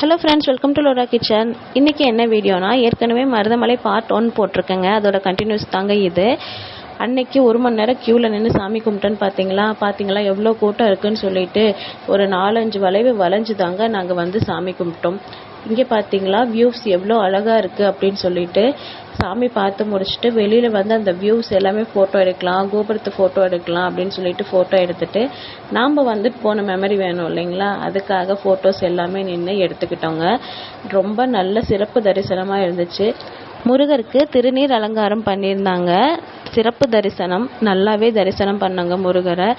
Hello friends, welcome to Lola kitchen. இன்றைக்கி என்ன வீடியோனா, ஏற்கனவே மருதமலை பார்ட் 1 போட்டிருக்கேங்க. அதோட கண்டினியூஸ் தாங்க இது. அன்னைக்கு 1 மணி நேரம் க்யூவில் நின்று சாமி கும்பிட்டேன்னு பார்த்தீங்களா எவ்வளோ கூட்டம் இருக்குதுன்னு சொல்லிட்டு ஒரு 4-5 வளைவு வளைஞ்சு தாங்க நாங்கள் வந்து சாமி கும்பிட்டோம். இங்கே பார்த்தீங்களா வியூஸ் எவ்வளோ அழகாக இருக்குது அப்படின்னு சொல்லிட்டு சாமி பார்த்து முடிச்சுட்டு வெளியில் வந்து அந்த வியூஸ் எல்லாமே ஃபோட்டோ எடுக்கலாம், கோபுரத்தை ஃபோட்டோ எடுக்கலாம் அப்படின்னு சொல்லிட்டு ஃபோட்டோ எடுத்துகிட்டு நாம் வந்துட்டு போன மெமரி வேணும் இல்லைங்களா, அதுக்காக ஃபோட்டோஸ் எல்லாமே நின்று எடுத்துக்கிட்டோங்க. ரொம்ப நல்ல சிறப்பு தரிசனமாக இருந்துச்சு. முருகருக்கு திருநீர் அலங்காரம் பண்ணியிருந்தாங்க. சிறப்பு தரிசனம், நல்லாவே தரிசனம் பண்ணாங்க முருகரை.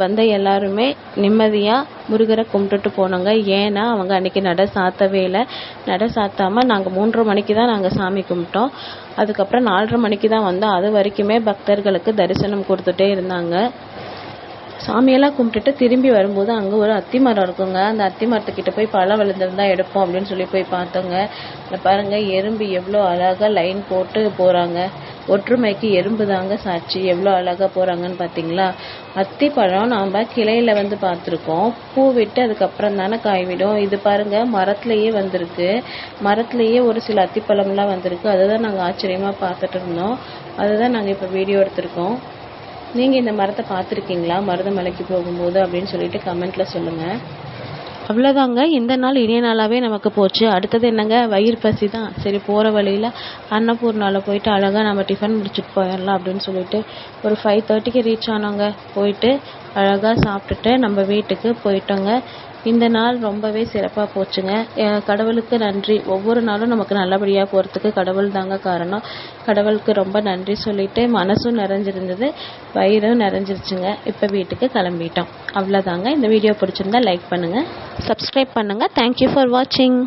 வந்த எல்லாருமே நிம்மதியாக முருகரை கும்பிட்டுட்டு போனாங்க. ஏன்னா அவங்க அன்றைக்கி நடை சாத்தவே இல்லை. நடை சாத்தாமல் நாங்கள் 3:30 மணிக்கு தான் நாங்கள் சாமி கும்பிட்டோம். அதுக்கப்புறம் 4:30 மணிக்கு தான் வந்தோம். அது வரைக்குமே பக்தர்களுக்கு தரிசனம் கொடுத்துட்டே இருந்தாங்க. சாமியெல்லாம் கும்பிட்டுட்டு திரும்பி வரும்போது அங்கே ஒரு அத்தி மரம் இருக்குங்க. அந்த அத்தி மரத்துக்கிட்ட போய் பழம் விழுந்திருந்தா எடுப்போம் அப்படின்னு சொல்லி போய் பார்த்தோங்க. பாருங்கள், எறும்பு எவ்வளோ அழகாக லைன் போட்டு போகிறாங்க. ஒற்றுமைக்கு எறும்பு தாங்க சாட்சி. எவ்வளோ அழகாக போகிறாங்கன்னு பார்த்தீங்களா. அத்தி பழம் நாம் கிளையில் வந்து பார்த்துருக்கோம். பூ விட்டு அதுக்கப்புறம் தானே காய் விடும். இது பாருங்கள், மரத்துலேயே வந்திருக்கு. மரத்துலேயே ஒரு சில அத்திப்பழம்லாம் வந்திருக்கு. அதை தான் நாங்கள் ஆச்சரியமாக பார்த்துட்டு இருந்தோம். அதை தான் நாங்கள் இப்போ வீடியோ எடுத்திருக்கோம். நீங்கள் இந்த மரத்தை பார்த்துருக்கீங்களா மருதமலைக்கு போகும்போது அப்படின்னு சொல்லிட்டு கமெண்ட்டில் சொல்லுங்கள். அவ்வளோதாங்க, இந்த நாள் இனிய நாளாகவே நமக்கு போச்சு. அடுத்தது என்னங்க, வயிறு பசி தான். சரி, போகிற வழியில் அன்னபூர்ணாவில் போயிட்டு அழகாக நம்ம டிஃபன் முடிச்சுட்டு போயிடலாம் அப்படின்னு சொல்லிட்டு ஒரு 5:30க்கு ரீச் ஆனோங்க. போயிட்டு அழகாக சாப்பிட்டுட்டு நம்ம வீட்டுக்கு போயிட்டோங்க. இந்த நாள் ரொம்பவே சிறப்பாக போச்சுங்க. கடவுளுக்கு நன்றி. ஒவ்வொரு நாளும் நமக்கு நல்லபடியாக போகிறதுக்கு கடவுள் தாங்க காரணம். கடவுளுக்கு ரொம்ப நன்றி சொல்லிட்டு மனசும் நிறைஞ்சிருந்தது, வயிறும் நிறைஞ்சிருச்சுங்க. இப்போ வீட்டுக்கு கிளம்பிட்டோம். அவ்வளோதாங்க. இந்த வீடியோ பிடிச்சிருந்தா லைக் பண்ணுங்கள், சப்ஸ்கிரைப் பண்ணுங்கள். தேங்க்யூ ஃபார் வாட்சிங்.